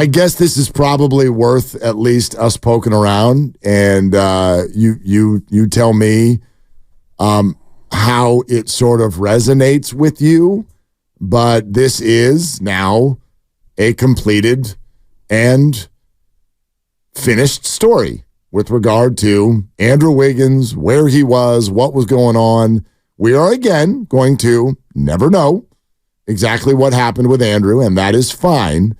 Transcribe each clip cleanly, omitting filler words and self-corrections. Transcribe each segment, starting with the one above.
I guess this is probably worth at least us poking around, and you tell me how it sort of resonates with you. But this is now a completed and finished story with regard to Andrew Wiggins, where he was, what was going on. We are, again, going to never know exactly what happened with Andrew, and that is fine.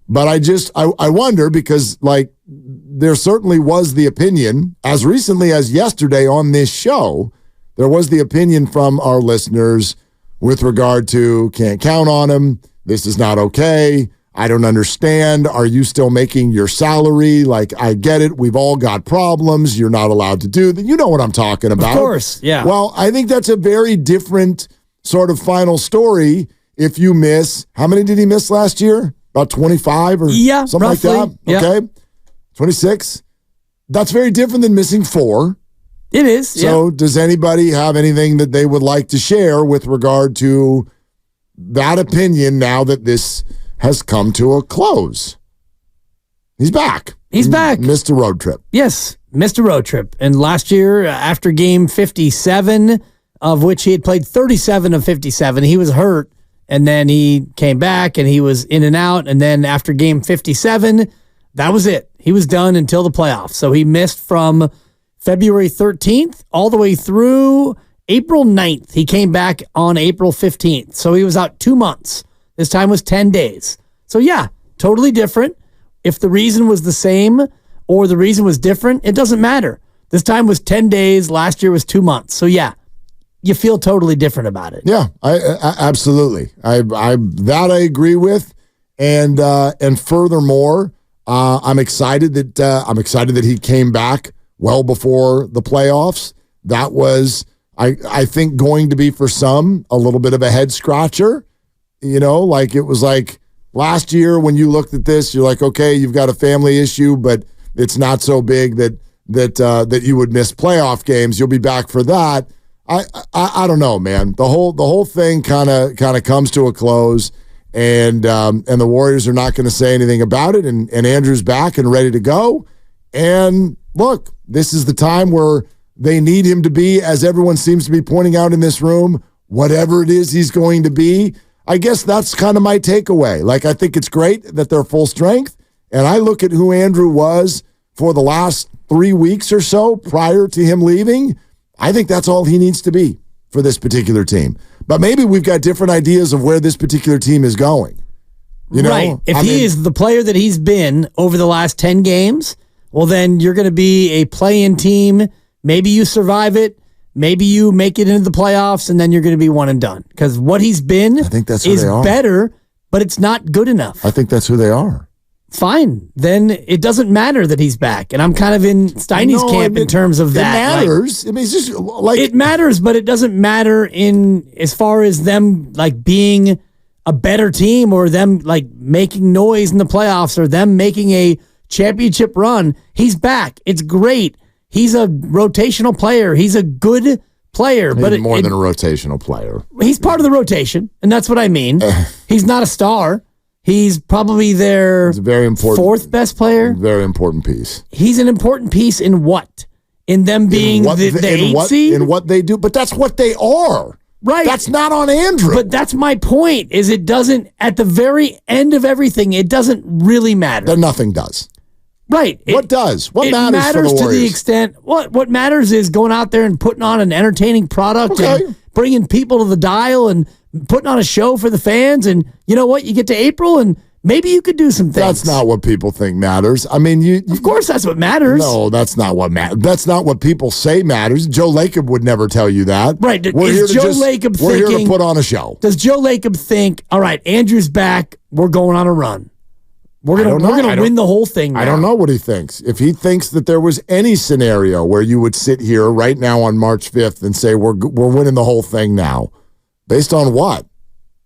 But I wonder because, like, there certainly was the opinion, as recently as yesterday on this show, there was the opinion from our listeners with regard to can't count on him, this is not okay, I don't understand, are you still making your salary? Like, I get it, we've all got problems, you're not allowed to do that. You know what I'm talking about. Of course, yeah. Well, I think that's a very different sort of final story if you miss, how many did he miss last year? About 25 or something roughly, like that? Okay. 26. That's very different than missing 4. It is. So does anybody have anything that they would like to share with regard to that opinion now that this has come to a close? He's back. He's back. Missed a road trip. Yes, missed a road trip. And last year, after game 57, of which he had played 37 of 57, he was hurt. And then he came back and he was in and out. And then after game 57, that was it. He was done until the playoffs. So he missed from February 13th all the way through April 9th. He came back on April 15th. So he was out 2 months. This time was 10 days. So yeah, totally different. If the reason was the same or the reason was different, it doesn't matter. This time was 10 days. Last year was 2 months. So yeah. You feel totally different about it. Yeah, I absolutely. I agree with, and furthermore, I'm excited that he came back well before the playoffs. That was, I think, going to be for some a little bit of a head scratcher. You know, like it was like last year when you looked at this, you're like, okay, you've got a family issue, but it's not so big that you would miss playoff games. You'll be back for that. I don't know, man. The whole thing kind of comes to a close, and the Warriors are not going to say anything about it. And Andrew's back and ready to go. And look, this is the time where they need him to be, as everyone seems to be pointing out in this room, whatever it is he's going to be. I guess that's kind of my takeaway. Like, I think it's great that they're full strength, and I look at who Andrew was for the last 3 weeks or so prior to him leaving. I think that's all he needs to be for this particular team. But maybe we've got different ideas of where this particular team is going. You know? Right. If he is the player that he's been over the last 10 games, well, then you're going to be a play-in team. Maybe you survive it. Maybe you make it into the playoffs, and then you're going to be one and done. Because what he's been I think that's who they are. Better, but it's not good enough. I think that's who they are. Fine. Then it doesn't matter that he's back. And I'm kind of in Steiny's camp in terms of that. It matters. Like, I mean, it's just like it matters, but it doesn't matter in as far as them like being a better team or them like making noise in the playoffs or them making a championship run. He's back. It's great. He's a rotational player. He's a good player. But more than a rotational player. He's part of the rotation, and that's what I mean. He's not a star. He's probably their fourth best player. Very important piece. He's an important piece in what? In them being the 8 seed? In what they do. But that's what they are. Right. That's not on Andrew. But that's my point, is it doesn't, at the very end of everything, it doesn't really matter. Then nothing does. Right. What does? What matters for the Warriors? To the extent, what matters is going out there and putting on an entertaining product and bringing people to the dial and putting on a show for the fans. And you know what? You get to April and maybe you could do some things. That's not what people think matters. I mean, of course that's what matters. No, that's not what matters. That's not what people say matters. Joe Lacob would never tell you that. Right. We're here to put on a show. Does Joe Lacob think, all right, Andrew's back, we're going on a run? We're gonna win the whole thing now. I don't know what he thinks. If he thinks that there was any scenario where you would sit here right now on March 5th and say we're winning the whole thing now, based on what?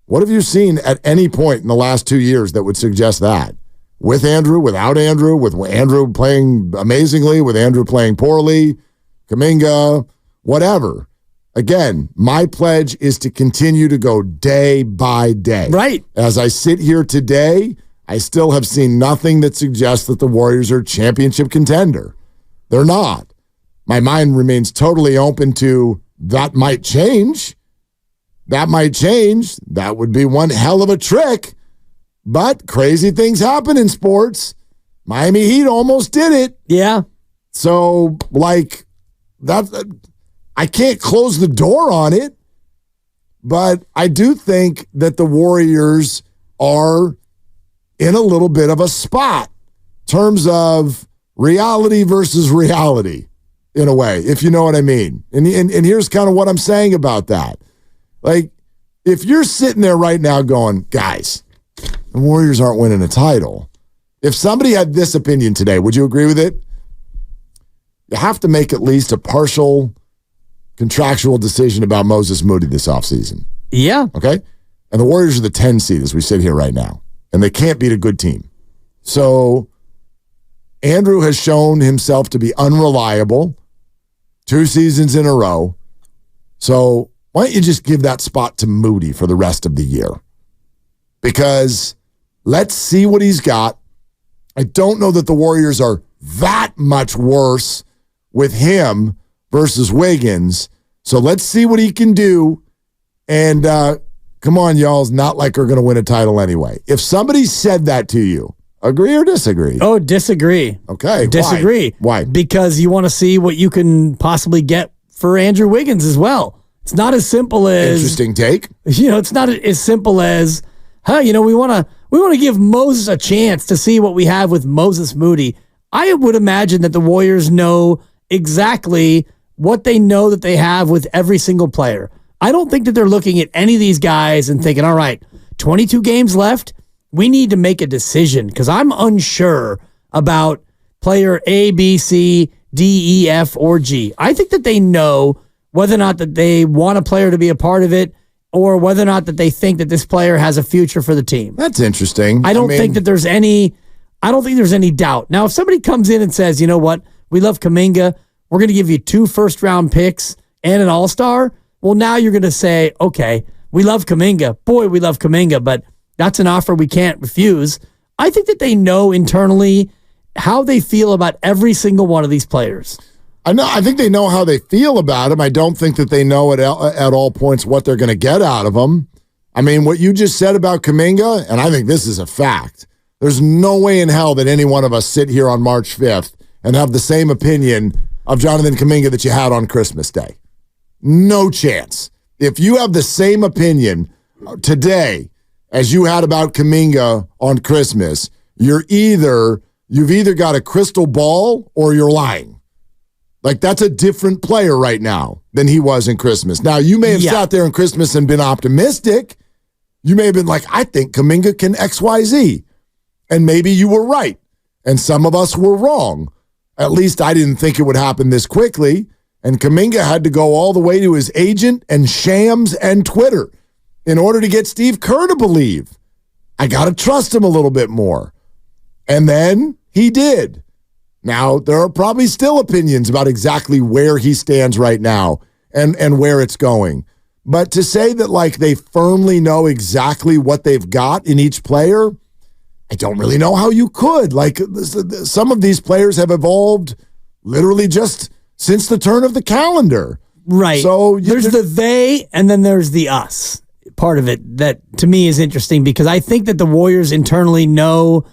What have you seen at any point in the last 2 years that would suggest that? With Andrew, without Andrew, with Andrew playing amazingly, with Andrew playing poorly, Kaminga, whatever. Again, my pledge is to continue to go day by day. Right. As I sit here today, I still have seen nothing that suggests that the Warriors are a championship contender. They're not. My mind remains totally open to that might change. That might change. That would be one hell of a trick. But crazy things happen in sports. Miami Heat almost did it. Yeah. So, like, I can't close the door on it. But I do think that the Warriors are in a little bit of a spot in terms of reality versus reality, in a way, if you know what I mean. And here's kind of what I'm saying about that. Like, if you're sitting there right now going, guys, the Warriors aren't winning a title. If somebody had this opinion today, would you agree with it? You have to make at least a partial contractual decision about Moses Moody this offseason. Yeah. Okay? And the Warriors are the 10 seed as we sit here right now. And they can't beat a good team. So Andrew has shown himself to be unreliable 2 seasons in a row. So why don't you just give that spot to Moody for the rest of the year? Because let's see what he's got. I don't know that the Warriors are that much worse with him versus Wiggins. So let's see what he can do. And come on, y'all. It's not like we're going to win a title anyway. If somebody said that to you, agree or disagree? Oh, disagree. Okay. Disagree. Why? Because you want to see what you can possibly get for Andrew Wiggins as well. It's not as simple as... Interesting take. It's not as simple as, we want to give Moses a chance to see what we have with Moses Moody. I would imagine that the Warriors know exactly what they know that they have with every single player. I don't think that they're looking at any of these guys and thinking, all right, 22 games left. We need to make a decision because I'm unsure about player A, B, C, D, E, F, or G. I think that they know whether or not that they want a player to be a part of it or whether or not that they think that this player has a future for the team. That's interesting. I don't think that there's any doubt. Now, if somebody comes in and says, you know what, we love Kaminga, we're going to give you 2 first-round picks and an all-star, well, now you're going to say, okay, we love Kaminga. Boy, we love Kaminga, but that's an offer we can't refuse. I think that they know internally how they feel about every single one of these players. I think they know how they feel about him. I don't think that they know at all points what they're going to get out of him. I mean, what you just said about Kaminga, and I think this is a fact, there's no way in hell that any one of us sit here on March 5th and have the same opinion of Jonathan Kaminga that you had on Christmas Day. No chance. If you have the same opinion today as you had about Kaminga on Christmas, you've either got a crystal ball or you're lying. Like, that's a different player right now than he was in Christmas. Now, you may have sat there in Christmas and been optimistic. You may have been like, I think Kaminga can XYZ. And maybe you were right. And some of us were wrong. At least I didn't think it would happen this quickly. And Kaminga had to go all the way to his agent and Shams and Twitter in order to get Steve Kerr to believe. I got to trust him a little bit more. And then he did. Now, there are probably still opinions about exactly where he stands right now and where it's going. But to say that, like, they firmly know exactly what they've got in each player, I don't really know how you could. Like, some of these players have evolved literally just since the turn of the calendar. Right. So there's the they and then there's the us part of it that to me is interesting because I think that the Warriors internally know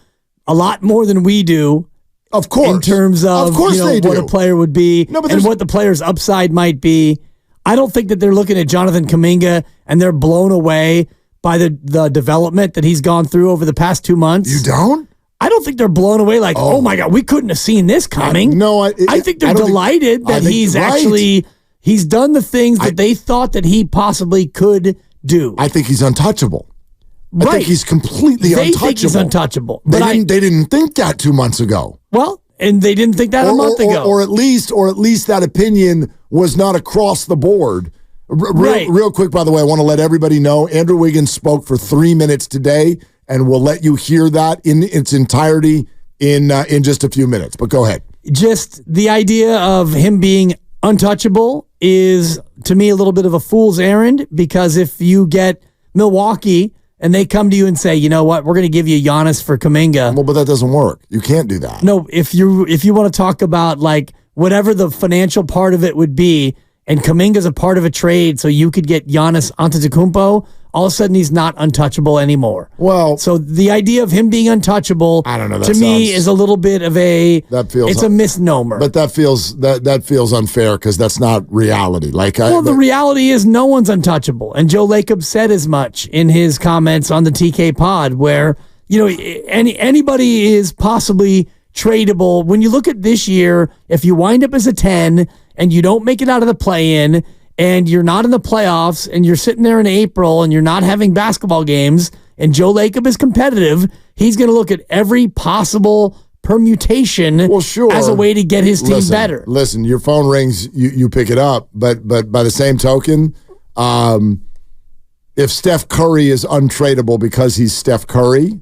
a lot more than we do. Of course. In terms of they do. What a player would be and what the player's upside might be. I don't think that they're looking at Jonathan Kaminga and they're blown away by the development that he's gone through over the past 2 months. You don't? I don't think they're blown away like, oh my God, we couldn't have seen this coming. I think they're delighted that he's done the things that they thought that he possibly could do. I think he's untouchable. Right. I think he's completely untouchable. They think he's untouchable. But they didn't think that 2 months ago. Well, and they didn't think that a month ago. Or at least that opinion was not across the board. Real quick, by the way, I want to let everybody know Andrew Wiggins spoke for 3 minutes today, and we'll let you hear that in its entirety in just a few minutes. But go ahead. Just the idea of him being untouchable is, to me, a little bit of a fool's errand because if you get Milwaukee and they come to you and say, you know what, we're going to give you Giannis for Kaminga. Well, but that doesn't work. You can't do that. No, if you want to talk about like whatever the financial part of it would be, and Kaminga's a part of a trade, so you could get Giannis Antetokounmpo, all of a sudden he's not untouchable anymore. Well, so the idea of him being untouchable, I don't know, to me is a little bit of a a misnomer. But that feels unfair because that's not reality. The reality is no one's untouchable, and Joe Lacob said as much in his comments on the TK Pod, where anybody is possibly tradable. When you look at this year, if you wind up as a 10 and you don't make it out of the play-in, and you're not in the playoffs, and you're sitting there in April, and you're not having basketball games, and Joe Lacob is competitive, he's going to look at every possible permutation as a way to get his team better. Listen, your phone rings, you pick it up, but by the same token, if Steph Curry is untradeable because he's Steph Curry,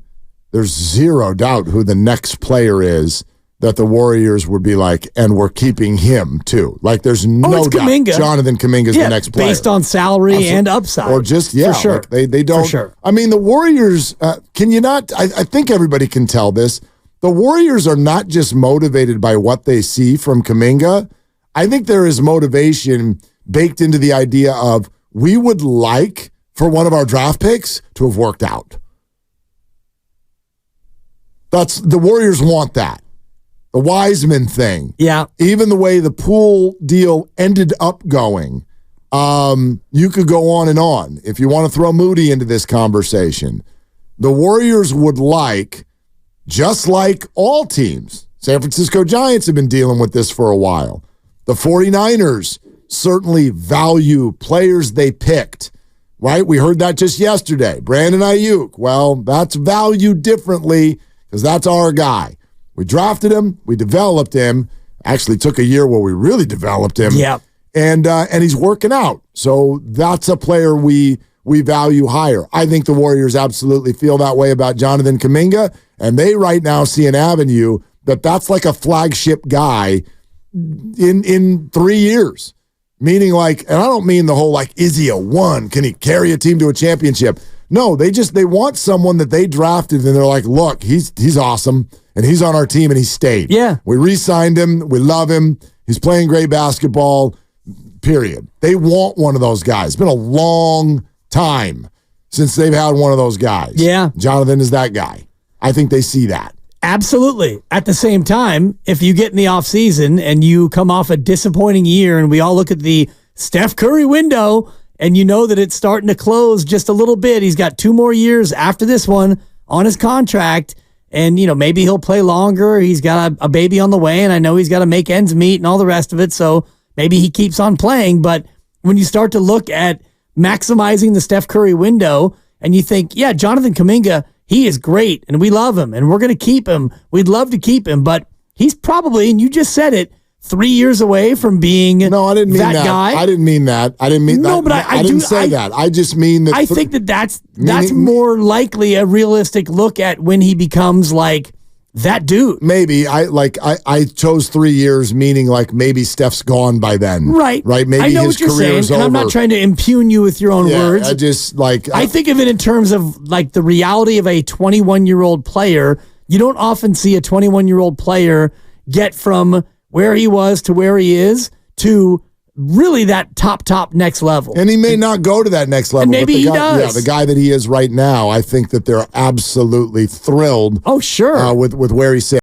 there's zero doubt who the next player is that the Warriors would be like, and we're keeping him too. Like, there's no doubt. Kaminga. Jonathan Kaminga is the next player. Based on salary and upside. Or just, for sure. Like they don't. For sure. I mean, the Warriors, can you not, I think everybody can tell this. The Warriors are not just motivated by what they see from Kaminga. I think there is motivation baked into the idea of, we would like for one of our draft picks to have worked out. The Warriors want that. The Wiseman thing. Yeah. Even the way the Poole deal ended up going. You could go on and on. If you want to throw Moody into this conversation, the Warriors would like, just like all teams, San Francisco Giants have been dealing with this for a while. The 49ers certainly value players they picked, right? We heard that just yesterday. Brandon Ayuk. Well, that's valued differently because that's our guy. We drafted him. We developed him. Actually took a year where we really developed him. Yeah. And he's working out. So that's a player we value higher. I think the Warriors absolutely feel that way about Jonathan Kaminga, and they right now see an avenue that's like a flagship guy in 3 years. Meaning like, and I don't mean the whole like, is he a one? Can he carry a team to a championship? No, they want someone that they drafted and they're like, look, he's awesome and he's on our team and he stayed. Yeah. We re-signed him. We love him. He's playing great basketball, period. They want one of those guys. It's been a long time since they've had one of those guys. Yeah. Jonathan is that guy. I think they see that. Absolutely. At the same time, if you get in the offseason and you come off a disappointing year and we all look at the Steph Curry window and you know that it's starting to close just a little bit, he's got 2 more years after this one on his contract, and maybe he'll play longer. He's got a baby on the way, and I know he's got to make ends meet and all the rest of it, so maybe he keeps on playing. But when you start to look at maximizing the Steph Curry window and you think, yeah, Jonathan Kaminga, he is great, and we love him, and we're going to keep him. We'd love to keep him, but he's probably, and you just said it, 3 years away from being no, I didn't mean that guy. I didn't mean that. I didn't mean no, that. But I didn't say that. I just mean that. I think that's more likely a realistic look at when he becomes like that dude. Maybe I chose 3 years, meaning like maybe Steph's gone by then. Right. Maybe I know his what you're career's saying, over. and I'm not trying to impugn you with your own words. I just I think of it in terms of like the reality of a 21-year-old player. You don't often see a 21-year-old player get from where he was to where he is to really that top next level. And he may not go to that next level. And maybe but he does. Yeah, the guy that he is right now, I think that they're absolutely thrilled. Oh, sure. With where he's sitting.